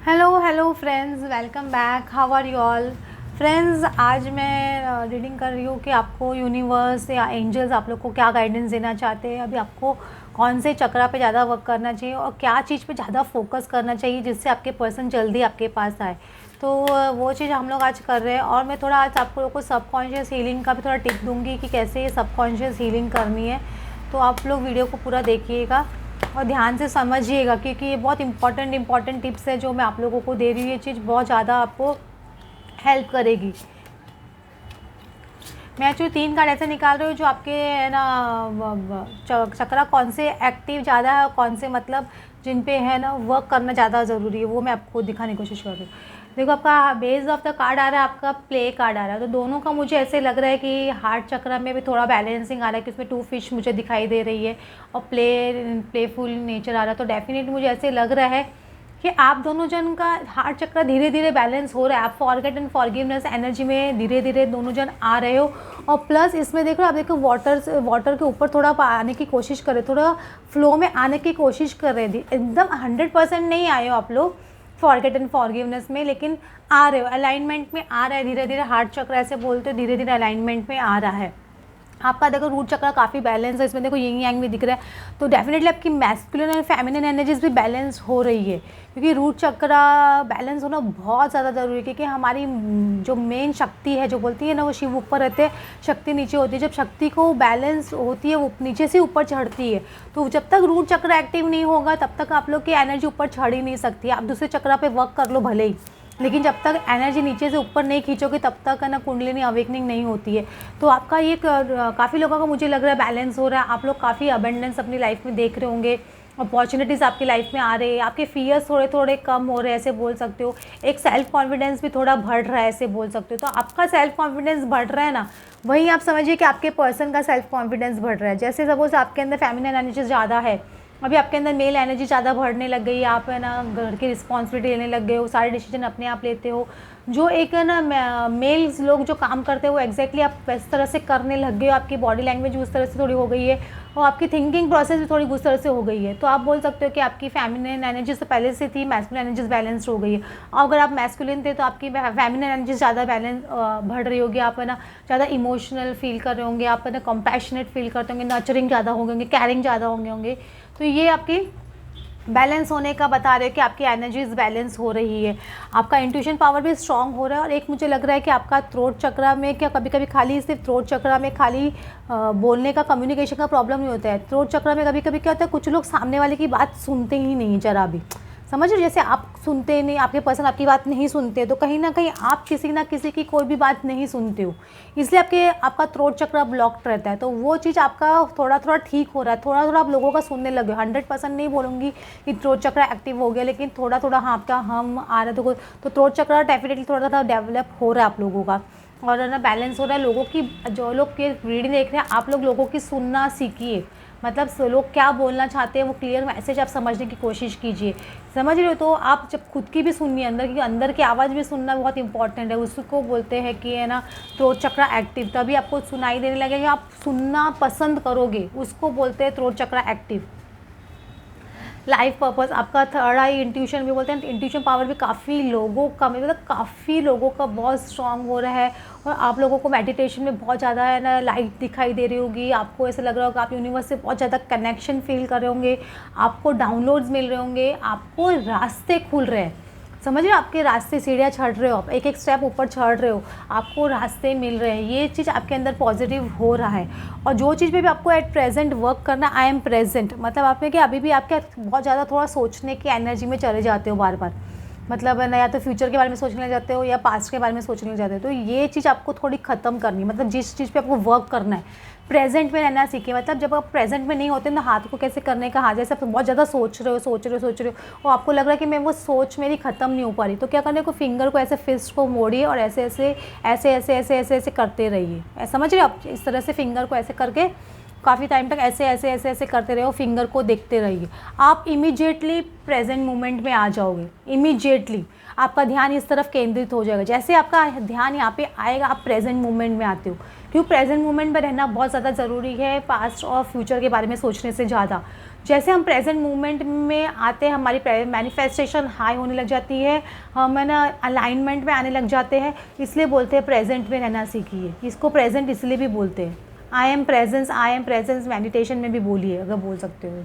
Hello friends, welcome back. How are you all friends. आज मैं reading कर रही हूँ कि आपको यूनिवर्स या एंजल्स आप लोग को क्या गाइडेंस देना चाहते हैं। अभी आपको कौन से चक्रा पे ज़्यादा वर्क करना चाहिए और क्या चीज़ पे ज़्यादा फोकस करना चाहिए जिससे आपके पर्सन जल्दी आपके पास आए। तो वो चीज़ हम लोग आज कर रहे हैं। और मैं थोड़ा आज आप लोगों को सबकॉन्शियस हीलिंग का भी थोड़ा टिप दूँगी कि कैसे ये सबकॉन्शियस हीलिंग करनी है। तो आप लोग वीडियो को पूरा देखिएगा और ध्यान से समझिएगा, क्योंकि ये बहुत इंपॉर्टेंट टिप्स है जो मैं आप लोगों को दे रही हूँ। ये चीज़ बहुत ज़्यादा आपको हेल्प करेगी। मैं जो 3 कार्ड ऐसे निकाल रही हूँ जो आपके है ना चक्रा कौन से एक्टिव ज़्यादा है और कौन से मतलब जिन पे है ना वर्क करना ज़्यादा ज़रूरी है, वो मैं आपको दिखाने की कोशिश कर रही हूँ। देखो, आपका बेस ऑफ द कार्ड आ रहा है, आपका प्ले कार्ड आ रहा है। तो दोनों का मुझे ऐसे लग रहा है कि हार्ट चक्रा में भी थोड़ा बैलेंसिंग आ रहा है कि उसमें 2 फिश मुझे दिखाई दे रही है और प्लेफुल नेचर आ रहा है। तो डेफिनेटली मुझे ऐसे लग रहा है कि आप दोनों जन का हार्ट चक्र धीरे धीरे बैलेंस हो रहा है। आप फॉरगेट एंड फॉरगिवनेस एनर्जी में धीरे धीरे दोनों जन आ रहे हो। और प्लस इसमें देखो, आप देखो वाटर के ऊपर थोड़ा आने की कोशिश कर रहे, थोड़ा फ्लो में आने की कोशिश कर रहे थे। एकदम 100% नहीं आए हो आप लोग फॉरगेट एंड फॉरगिवनेस में, लेकिन आ रहे हो, अलाइनमेंट में आ रहा है धीरे धीरे। हार्ट चक्र ऐसे बोलते हो धीरे धीरे अलाइनमेंट में आ रहा है। आपका देखो रूट चक्र काफ़ी बैलेंस है, इसमें देखो यिंग यांग भी दिख रहा है। तो डेफिनेटली आपकी मैस्कुलिन और फेमिनिन एनर्जीज भी बैलेंस हो रही है, क्योंकि रूट चक्र बैलेंस होना बहुत ज़्यादा ज़रूरी है। क्योंकि हमारी जो मेन शक्ति है, जो बोलती है ना, वो शिव ऊपर रहते हैं, शक्ति नीचे होती है। जब शक्ति को बैलेंस होती है वो नीचे से ऊपर चढ़ती है। तो जब तक रूट चक्र एक्टिव नहीं होगा तब तक आप लोग की एनर्जी ऊपर चढ़ ही नहीं सकती। आप दूसरे चक्र पे वर्क कर लो भले ही, लेकिन जब तक एनर्जी नीचे से ऊपर नहीं खींचोगे तब तक है ना कुंडलिनी अवेकनिंग नहीं होती है। तो आपका ये काफ़ी लोगों का मुझे लग रहा है बैलेंस हो रहा है। आप लोग काफ़ी अबेंडेंस अपनी लाइफ में देख रहे होंगे, अपॉर्चुनिटीज़ आपकी लाइफ में आ रही है, आपके फियर्स थोड़े थोड़े कम हो रहे हैं, ऐसे बोल सकते हो। एक सेल्फ कॉन्फिडेंस भी थोड़ा बढ़ रहा है, ऐसे बोल सकते हो। तो आपका सेल्फ कॉन्फिडेंस बढ़ रहा है ना, वही आप समझिए कि आपके पर्सन का सेल्फ कॉन्फिडेंस बढ़ रहा है। जैसे सपोज आपके अंदर फेमिनिन एनर्जी ज़्यादा है, अभी आपके अंदर मेल एनर्जी ज़्यादा बढ़ने लग गई, आप है ना घर की रिस्पॉन्सिबिलिटी लेने लग गए हो, सारे डिसीजन अपने आप लेते हो। जो एक है ना मेल्स लोग जो काम करते हैं वो एग्जैक्टली आप इस तरह से करने लग गए हो। आपकी बॉडी लैंग्वेज उस तरह से थोड़ी हो गई है और आपकी थिंकिंग प्रोसेस भी थोड़ी उस तरह से हो गई है। तो आप बोल सकते हो कि आपकी फेमिनिन एनर्जी तो पहले से थी, मैस्कुलिन एनर्जीज बैलेंस हो गई है। और अगर आप मैस्कुलिन थे तो आपकी फेमिनिन एनर्जी ज़्यादा बैलेंस बढ़ रही होगी। आप है ना ज़्यादा इमोशनल फील कर रहे होंगे, आप है ना कंपैशनेट फील करते होंगे, नर्चरिंग ज़्यादा होंगे, कैरिंग ज़्यादा होंगे। तो ये आपकी बैलेंस होने का बता रहे हो कि आपकी एनर्जीज बैलेंस हो रही है। आपका इंट्यूशन पावर भी स्ट्रांग हो रहा है। और एक मुझे लग रहा है कि आपका थ्रोट चक्रा में क्या कभी कभी खाली सिर्फ थ्रोट चक्रा में खाली बोलने का, कम्युनिकेशन का प्रॉब्लम नहीं होता है। थ्रोट चक्रा में कभी कभी क्या होता है, कुछ लोग सामने वाले की बात सुनते ही नहीं जरा भी। समझ रहे, जैसे आप सुनते नहीं, आपके पर्सन आपकी बात नहीं सुनते, तो कहीं ना कहीं आप किसी ना किसी की कोई भी बात नहीं सुनते हो, इसलिए आपका थ्रोट चक्र ब्लॉक्ड रहता है। तो वो चीज़ आपका थोड़ा थोड़ा ठीक हो रहा है, थोड़ा थोड़ा आप लोगों का सुनने लगे। 100% नहीं बोलूँगी कि थ्रोट चक्र एक्टिव हो गया, लेकिन थोड़ा थोड़ा हाँ आपका हम आ रहा है। तो थ्रोट चक्र डेफिनेटली थोड़ा थोड़ा डेवलप हो रहा है आप लोगों का, और है ना बैलेंस हो रहा है। लोगों की, जो लोग के रीडिंग देख रहे हैं, आप लोग लोगों की सुनना सीखिए। मतलब लोग क्या बोलना चाहते हैं वो क्लियर मैसेज आप समझने की कोशिश कीजिए। समझ रहे हो? तो आप जब खुद की भी सुनिए, अंदर की आवाज़ भी सुनना बहुत इंपॉर्टेंट है। उसको बोलते हैं कि है ना थ्रोट चक्र एक्टिव, तभी आपको सुनाई देने लगेगा, आप सुनना पसंद करोगे, उसको बोलते हैं थ्रोट चक्र एक्टिव। लाइफ पर्पस आपका थर्ड आई इंट्यूशन भी बोलते हैं। इंट्यूशन पावर भी काफ़ी लोगों का, मतलब काफ़ी लोगों का बहुत स्ट्रांग हो रहा है। और आप लोगों को मेडिटेशन में बहुत ज़्यादा है ना लाइट दिखाई दे रही होगी। आपको ऐसा लग रहा होगा आप यूनिवर्स से बहुत ज़्यादा कनेक्शन फील कर रहे होंगे, आपको डाउनलोड्स मिल रहे होंगे, आपको रास्ते खुल रहे हैं। समझ रहे हो? आपके रास्ते, सीढ़ियाँ चढ़ रहे हो, आप एक एक स्टेप ऊपर चढ़ रहे हो, आपको रास्ते मिल रहे हैं। ये चीज़ आपके अंदर पॉजिटिव हो रहा है। और जो चीज़ पे भी आपको एट प्रेजेंट वर्क करना, आई एम प्रेजेंट, मतलब आप में कि अभी भी आपके बहुत ज़्यादा थोड़ा सोचने की एनर्जी में चले जाते हो बार बार। मतलब है ना, या तो फ्यूचर के बारे में सोचने लग जाते हो या पास्ट के बारे में सोचने लग जाते हो। तो ये चीज़ आपको थोड़ी ख़त्म करनी है। मतलब जिस चीज़ पे आपको वर्क करना है, प्रेजेंट में रहना सीखिए। मतलब जब आप प्रेजेंट में नहीं होते ना, हाथ को कैसे करने का हाथ, जैसे आप बहुत ज़्यादा सोच रहे हो और आपको लग रहा है कि मैं वो सोच मेरी ख़त्म नहीं हो पा रही, तो क्या करने को, फिंगर को ऐसे, फिस्ट को मोड़िए और ऐसे ऐसे ऐसे ऐसे ऐसे ऐसे ऐसे करते रहिए। समझ रहे हो आप? इस तरह से फिंगर को ऐसे करके काफ़ी टाइम तक ऐसे ऐसे ऐसे ऐसे करते रहो, फिंगर को देखते रहिए। आप इमीडिएटली प्रेजेंट मोमेंट में आ जाओगे। इमीडिएटली आपका ध्यान इस तरफ केंद्रित हो जाएगा। जैसे आपका ध्यान यहाँ पे आएगा, आप प्रेजेंट मोमेंट में आते हो। क्यों प्रेजेंट मोमेंट में रहना बहुत ज़्यादा ज़रूरी है पास्ट और फ्यूचर के बारे में सोचने से ज़्यादा। जैसे हम प्रेजेंट मोमेंट में आते हैं, हमारी मैनिफेस्टेशन हाई होने लग जाती है, हम है ना अलाइनमेंट में आने लग जाते हैं, इसलिए बोलते हैं प्रेजेंट में रहना सीखिए। इसको प्रेजेंट इसलिए भी बोलते हैं। आई एम प्रेजेंस मेडिटेशन में भी बोलिए अगर बोल सकते हो।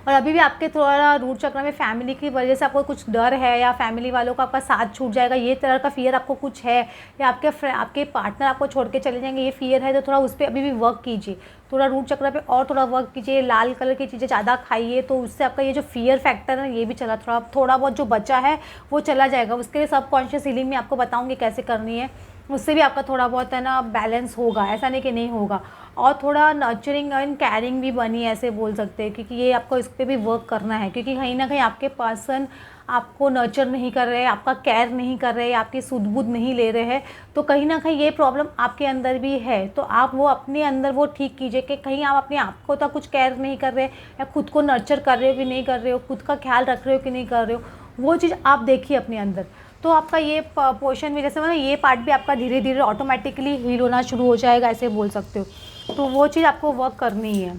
और अभी भी आपके थोड़ा रूट चक्र में फैमिली की वजह से आपको कुछ डर है, या फैमिली वालों का आपका साथ छूट जाएगा, ये तरह का फियर आपको कुछ है, या आपके पार्टनर आपको छोड़ के चले जाएंगे, ये फियर है, तो थोड़ा उस पर अभी भी वर्क कीजिए। थोड़ा रूट चक्र पे और थोड़ा वर्क कीजिए। लाल कलर की चीज़ें ज़्यादा खाइए, तो उससे आपका ये जो फियर फैक्टर है ये भी थोड़ा बहुत जो बचा है वो चला जाएगा। उसके लिए सबकॉन्शियस हीलिंग में आपको बताऊँगी कैसे करनी है, उससे भी आपका थोड़ा बहुत है ना बैलेंस होगा, ऐसा नहीं कि नहीं होगा। और थोड़ा नर्चरिंग एंड कैरिंग भी बनी, ऐसे बोल सकते हैं, क्योंकि ये आपको इस पर भी वर्क करना है, क्योंकि कहीं ना कहीं आपके पर्सन आपको नर्चर नहीं कर रहे, आपका केयर नहीं कर रहे, आपकी सुध बुध नहीं ले रहे हैं, तो कहीं ना कहीं ये प्रॉब्लम आपके अंदर भी है। तो आप वो अपने अंदर वो ठीक कीजिए कि कहीं आप अपने आप को तो कुछ केयर नहीं कर रहे, या खुद को नर्चर कर रहे हो कि नहीं कर रहे हो, खुद का ख्याल रख रहे हो कि नहीं कर रहे हो, वो चीज़ आप देखिए अपने अंदर। तो आपका ये पोर्शन भी, जैसे मतलब ये पार्ट भी आपका धीरे धीरे ऑटोमेटिकली हील होना शुरू हो जाएगा, ऐसे बोल सकते हो। तो वो चीज़ आपको वर्क करनी है।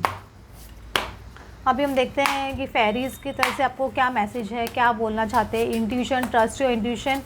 अभी हम देखते हैं कि फेरीज़ की तरफ से आपको क्या मैसेज है, क्या बोलना चाहते हैं। Intuition, trust your intuition,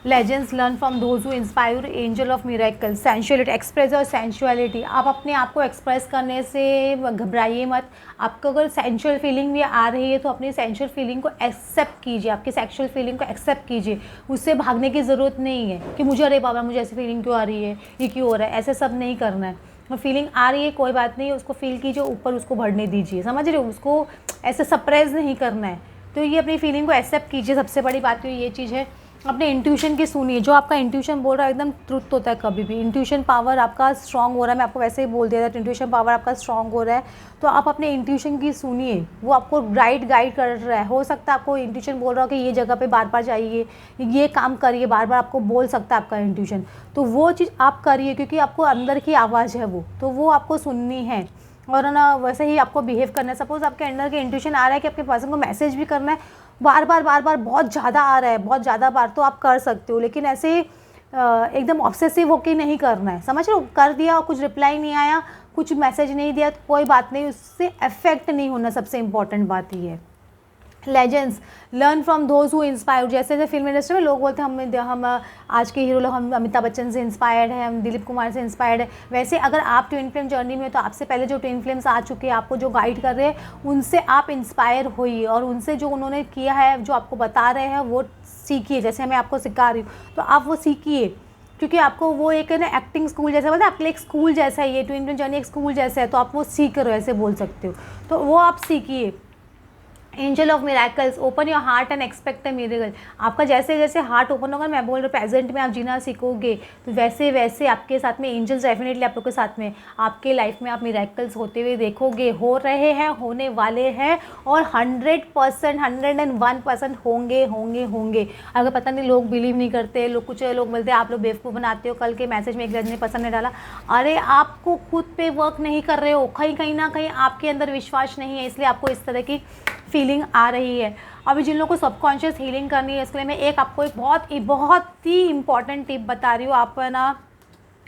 legends learn from those who inspire, angel of miracle, sensuality, express your sensuality. आप अपने आप को एक्सप्रेस करने से घबराइए मत। आपको अगर सेंशुअल फीलिंग भी आ रही है तो अपनी सेंशुअल फीलिंग को एक्सेप्ट कीजिए, आपकी सेक्शुअल फीलिंग को एक्सेप्ट कीजिए। उससे भागने की ज़रूरत नहीं है कि मुझे अरे बाबा मुझे ऐसी फीलिंग क्यों आ रही है, ये क्यों हो रहा है, ऐसे सब नहीं करना है। फीलिंग आ रही है कोई बात नहीं, उसको फील कीजिए, ऊपर उसको बढ़ने दीजिए, समझ रहे हो, उसको ऐसे सप्रेस नहीं करना है। तो ये अपनी फीलिंग को एक्सेप्ट कीजिए, सबसे बड़ी बात तो ये चीज़ है। अपने इंट्यूशन की सुनिए, जो आपका इंट्यूशन बोल रहा है एकदम ट्रुथ होता है कभी भी। इंट्यूशन पावर आपका स्ट्रांग हो रहा है, मैं आपको वैसे ही बोल दिया था, इंट्यूशन पावर आपका स्ट्रांग हो रहा है, तो आप अपने इंट्यूशन की सुनिए, वो आपको गाइड कर रहा है। हो सकता है आपको इंट्यूशन बोल रहा हो कि ये जगह पे बार बार जाइए, ये काम करिए, बार बार आपको बोल सकता है आपका इंट्यूशन, तो वो चीज़ आप करिए, क्योंकि आपको अंदर की आवाज़ है वो, तो वो आपको सुननी है। और ना वैसे ही आपको बिहेव करना है। सपोज़ आपके अंदर के इंट्यूशन आ रहा है कि आपके पर्सन को मैसेज भी करना है, बार बार बहुत ज़्यादा आ रहा है, बहुत ज़्यादा बार, तो आप कर सकते हो, लेकिन ऐसे एकदम ऑब्सेसिव होके नहीं करना है, समझ रहे हो। कर दिया और कुछ रिप्लाई नहीं आया, कुछ मैसेज नहीं दिया, तो कोई बात नहीं, उससे अफेक्ट नहीं होना, सबसे इम्पॉर्टेंट बात ये है। Legends learn from those who inspire, जैसे जैसे फिल्म इंडस्ट्री में लोग बोलते हैं हम आज के हीरो लोग, हम अमिताभ बच्चन से इंस्पायर्ड है, हम दिलीप कुमार से इंस्पायर्ड है। वैसे अगर आप ट्विन फिल्म जर्नी में, तो आपसे पहले जो ट्विन फिल्म्स आ चुके हैं, आपको जो गाइड कर रहे हैं, उनसे आप इंस्पायर होइए, और उनसे जो उन्होंने किया है, जो आपको बता रहे हैं, वो सीखिए। जैसे मैं आपको सिखा रही हूँ, तो आप वो सीखिए, क्योंकि आपको वो एक है ना एक्टिंग स्कूल जैसा, बोलते हैं आपके लिए एक स्कूल जैसा है, ये ट्विन फिल्म जर्नी एक स्कूल जैसा है, तो आप वो सीख रहे हो, ऐसे बोल सकते हो, तो वो आप सीखिए। Angel of miracles, open your heart and expect a miracle. आपका जैसे जैसे हार्ट ओपन होगा, मैं बोल रही हूँ प्रेजेंट में आप जीना सीखोगे, तो वैसे वैसे आपके साथ में एंजल्स डेफिनेटली आप लोग के साथ में, आपके लाइफ में आप मिरेकल्स होते हुए देखोगे, हो रहे हैं, होने वाले हैं, और 100%, 101% होंगे होंगे होंगे। अगर पता नहीं लोग बिलीव नहीं करते, लोग कुछ लोग बोलते हैं आप लोग बेवकूफ़ बनाते हो, कल के मैसेज में एक जन ने पसंद नहीं डाला, अरे आपको खुद पे वर्क नहीं कर रहे हो, कहीं ना कहीं आपके अंदर विश्वास नहीं है, इसलिए आपको इस तरह की फीलिंग आ रही है। अभी जिन लोगों को सबकॉन्शियस हीलिंग करनी है, इसके लिए मैं एक आपको एक बहुत ही इंपॉर्टेंट टिप बता रही हूँ। आप ना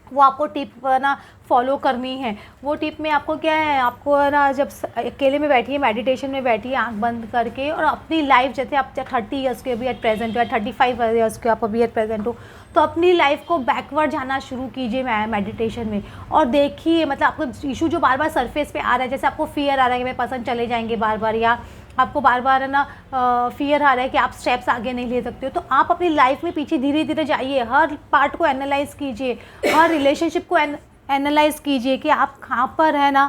वो आपको टिप ना फॉलो करनी है। वो टिप में आपको क्या है, आपको ना जब अकेले में बैठिए, मेडिटेशन में बैठिए आंख बंद करके, और अपनी लाइफ, जैसे आप 30 ईयर्स के अभी एट प्रेजेंट हो, या 35 ईयर्स के आप अभी एट प्रेजेंट हो, तो अपनी लाइफ को बैकवर्ड जाना शुरू कीजिए मेडिटेशन में, और देखिए मतलब आपको इशू जो बार बार सरफेस पे आ रहा है, जैसे आपको फियर आ रहा है कि मेरे पर्सन चले जाएंगे बार बार, या आपको बार बार है ना फियर आ रहा है कि आप स्टेप्स आगे नहीं ले सकते हो, तो आप अपनी लाइफ में पीछे धीरे धीरे जाइए, हर पार्ट को एनालाइज कीजिए, हर रिलेशनशिप को एनालाइज कीजिए कि आप कहाँ पर है ना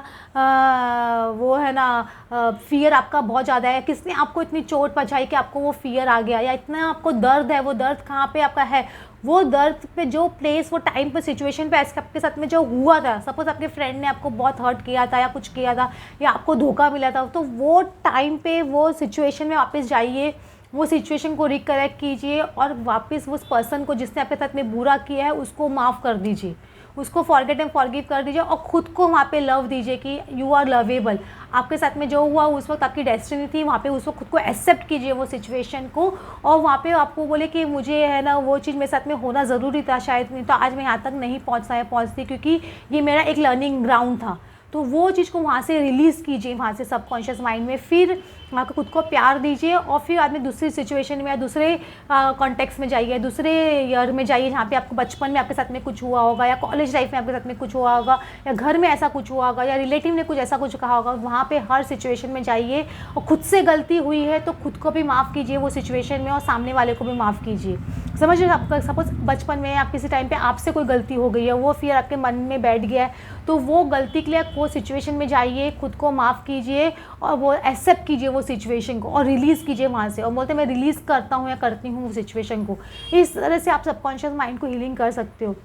वो है ना फियर आपका बहुत ज़्यादा है, किसने आपको इतनी चोट पहुँचाई कि आपको वो फियर आ गया, या इतना आपको दर्द है, वो दर्द कहाँ पे आपका है, वो दर्द पे जो प्लेस, वो टाइम पे, सिचुएशन पे आपके साथ में जो हुआ था, सपोज आपके फ्रेंड ने आपको बहुत हर्ट किया था, या कुछ किया था, या आपको धोखा मिला था, तो वो टाइम पे वो सिचुएशन में वापस जाइए, वो सिचुएशन को रिकरेक्ट कीजिए, और वापस उस पर्सन को जिसने आपके साथ में बुरा किया है उसको माफ़ कर दीजिए, उसको फॉरगेट एंड फॉरगिव कर दीजिए और खुद को वहाँ पे लव दीजिए कि यू आर लवेबल। आपके साथ में जो हुआ उस वक्त आपकी डेस्टिनी थी, वहाँ पे उस वक्त खुद को एक्सेप्ट कीजिए वो सिचुएशन को, और वहाँ पे आपको बोले कि मुझे है ना वो चीज़ मेरे साथ में होना ज़रूरी था, शायद नहीं तो आज मैं यहाँ तक नहीं पहुँचती, क्योंकि ये मेरा एक लर्निंग ग्राउंड था। तो वो चीज़ को वहाँ से रिलीज़ कीजिए, वहाँ से सबकॉन्शियस माइंड में, फिर वहाँ को खुद को प्यार दीजिए और फिर आदमी दूसरी सिचुएशन में या दूसरे कॉन्टेक्स्ट में जाइए, दूसरे ईयर में जाइए जहाँ पे आपको बचपन में आपके साथ में कुछ हुआ होगा, या कॉलेज लाइफ में आपके साथ में कुछ हुआ होगा, या घर में ऐसा कुछ हुआ होगा, या रिलेटिव ने कुछ ऐसा कुछ कहा होगा। वहाँ पे हर सिचुएशन में जाइए और खुद से गलती हुई है तो खुद को भी माफ़ कीजिए वो सिचुएशन में, और सामने वाले को भी माफ़ कीजिए। समझ रहे, आपका सपोज बचपन में या किसी टाइम पे आपसे कोई गलती हो गई है, वो फिर आपके मन में बैठ गया है, तो वो गलती के लिए वो सिचुएशन में जाइए, खुद को माफ़ कीजिए और वो एक्सेप्ट कीजिए वो सिचुएशन को और रिलीज़ कीजिए वहाँ से, और बोलते हैं मैं रिलीज़ करता हूँ या करती हूँ वो सिचुएशन को। इस तरह से आप सबकॉन्शियस माइंड को हीलिंग कर सकते हो।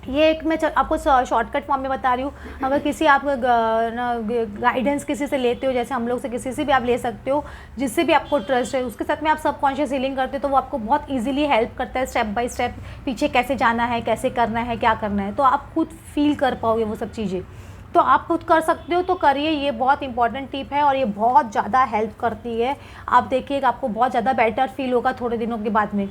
ये एक मैं आपको शॉर्टकट फॉर्म में बता रही हूँ। अगर किसी आप गाइडेंस किसी से लेते हो, जैसे हम लोग से किसी से भी आप ले सकते हो, जिससे भी आपको ट्रस्ट है, उसके साथ में आप सबकॉन्शियस हीलिंग करते हो तो वो आपको बहुत इजीली हेल्प करता है स्टेप बाय स्टेप, पीछे कैसे जाना है, कैसे करना है, क्या करना है, तो आप खुद फील कर पाओगे वो सब चीज़ें। तो आप खुद कर सकते हो तो करिए, ये बहुत इंपॉर्टेंट टिप है और ये बहुत ज़्यादा हेल्प करती है। आप देखिएगा आपको बहुत ज़्यादा बेटर फील होगा थोड़े दिनों के बाद में।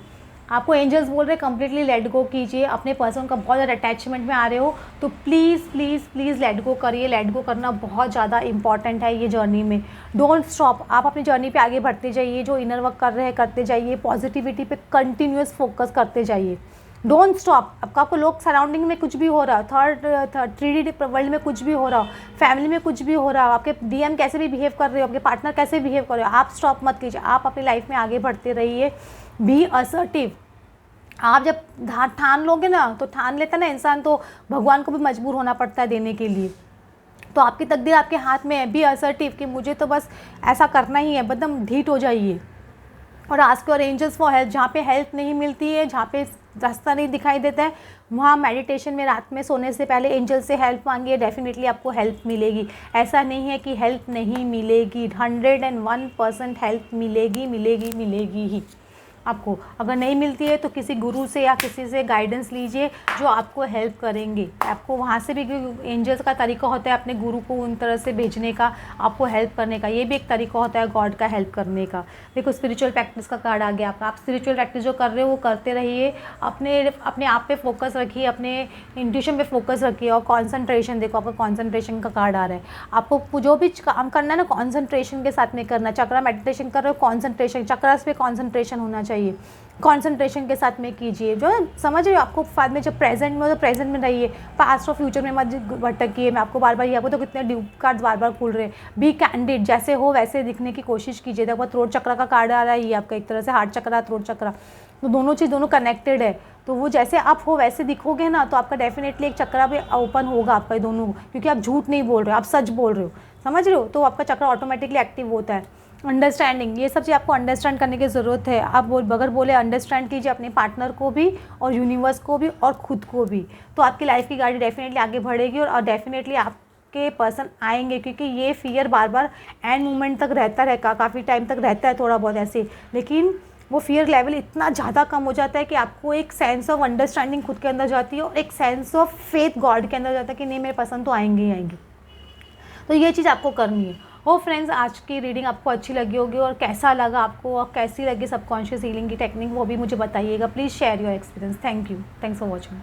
आपको एंजल्स बोल रहे हैं कम्प्लीटली लेट गो कीजिए, अपने पर्सन का बहुत ज़्यादा अटैचमेंट में आ रहे हो तो please please please let go करिए। लेट गो करना बहुत ज़्यादा इंपॉर्टेंट है ये जर्नी में। डोंट स्टॉप, आप अपनी जर्नी पे आगे बढ़ते जाइए, जो इनर वर्क कर रहे हैं करते जाइए, पॉजिटिविटी पे कंटिन्यूस फोकस करते जाइए। Don't stop. आपको लोग सराउंडिंग में कुछ भी हो रहा, थर्ड 3D वर्ल्ड में कुछ भी हो रहा, फैमिली में कुछ भी हो रहा, आपके DM कैसे भी बिहेव कर रहे हो, आपके पार्टनर कैसे बिहेव कर रहे हो, आप स्टॉप मत कीजिए, आप अपनी लाइफ में आगे बढ़ते रहिए। Be assertive. आप जब ठान लोगे ना, तो ठान लेता ना इंसान, तो भगवान को भी मजबूर होना पड़ता है देने के लिए। तो आपकी तकदीर आपके हाथ में है। बी असर्टिव कि मुझे तो बस ऐसा करना ही है, एकदम ढीठ हो जाइए और ask your angels for help. जहाँ पे हेल्प नहीं मिलती है, जहाँ पे रास्ता नहीं दिखाई देता है, वहाँ मेडिटेशन में रात में सोने से पहले एंजल से हेल्प मांगिए, डेफिनेटली आपको हेल्प मिलेगी। ऐसा नहीं है कि हेल्प नहीं मिलेगी, 101% हेल्प मिलेगी ही आपको। अगर नहीं मिलती है तो किसी गुरु से या किसी से गाइडेंस लीजिए जो आपको हेल्प करेंगे। आपको वहाँ से भी, एंजल्स का तरीका होता है अपने गुरु को उन तरह से भेजने का, आपको हेल्प करने का, ये भी एक तरीका होता है गॉड का हेल्प करने का। देखो स्पिरिचुअल प्रैक्टिस का कार्ड आ गया आपका। आप स्पिरिचुअल प्रैक्टिस जो कर रहे हो वो करते रहिए, अपने आप पे फोकस रखिए, अपने इंट्यूशन पे फोकस रखिए और कॉन्सेंट्रेशन। देखो आपका कॉन्सेंट्रेशन का कार्ड आ रहा है। आपको जो भी काम करना है ना कॉन्सेंट्रेशन के साथ में करना। चक्रा मेडिटेशन कर रहे हो, कॉन्सेंट्रेशन, चक्रास पे कॉन्सेंट्रेशन होना चाहिए, कंसंट्रेशन के साथ में कीजिए। जो समझ रहे हो, आपको बाद में जब प्रेजेंट में हो तो प्रेजेंट में रहिए, पास्ट और फ्यूचर में मत भटकिए। मैं आपको बार बार, आपको तो कितने ड्यू कार्ड बार बार खुल रहे हैं। बी कैंडिड, जैसे हो वैसे दिखने की कोशिश कीजिए। देखो थ्रोट चक्रा का कार्ड आ रहा है, ये आपका एक तरह से हार्ट चक्रा, थ्रोट चक्रा, तो दोनों चीज़ दोनों कनेक्टेड है। तो वो जैसे आप हो वैसे दिखोगे ना, तो आपका डेफिनेटली एक चक्रा भी ओपन होगा आपका दोनों, क्योंकि आप झूठ नहीं बोल रहे हो, आप सच बोल रहे हो। समझ रहे हो, तो आपका चक्रा ऑटोमेटिकली एक्टिव होता है। अंडरस्टैंडिंग, ये सब चीज़ आपको अंडरस्टैंड करने की ज़रूरत है। आप बगैर बोले अंडरस्टैंड कीजिए अपने पार्टनर को भी और यूनिवर्स को भी और खुद को भी, तो आपकी लाइफ की गाड़ी डेफिनेटली आगे बढ़ेगी और डेफिनेटली आपके पर्सन आएंगे। क्योंकि ये फियर बार बार एंड मोमेंट तक रहता रहेगा, काफ़ी टाइम तक रहता है थोड़ा बहुत ऐसे, लेकिन वो फियर लेवल इतना ज़्यादा कम हो जाता है कि आपको एक सेंस ऑफ अंडरस्टैंडिंग खुद के अंदर जाती है और एक सेंस ऑफ फेथ गॉड के अंदर जाता है कि नहीं मेरे पसंद तो आएंगे ही आएंगे। तो ये चीज़ आपको करनी है। हो फ्रेंड्स, आज की रीडिंग आपको अच्छी लगी होगी और कैसा लगा आपको और कैसी लगी सबकॉन्शियस हीलिंग की टेक्निक वो भी मुझे बताइएगा। Please share your experience. Thank you, thanks for watching.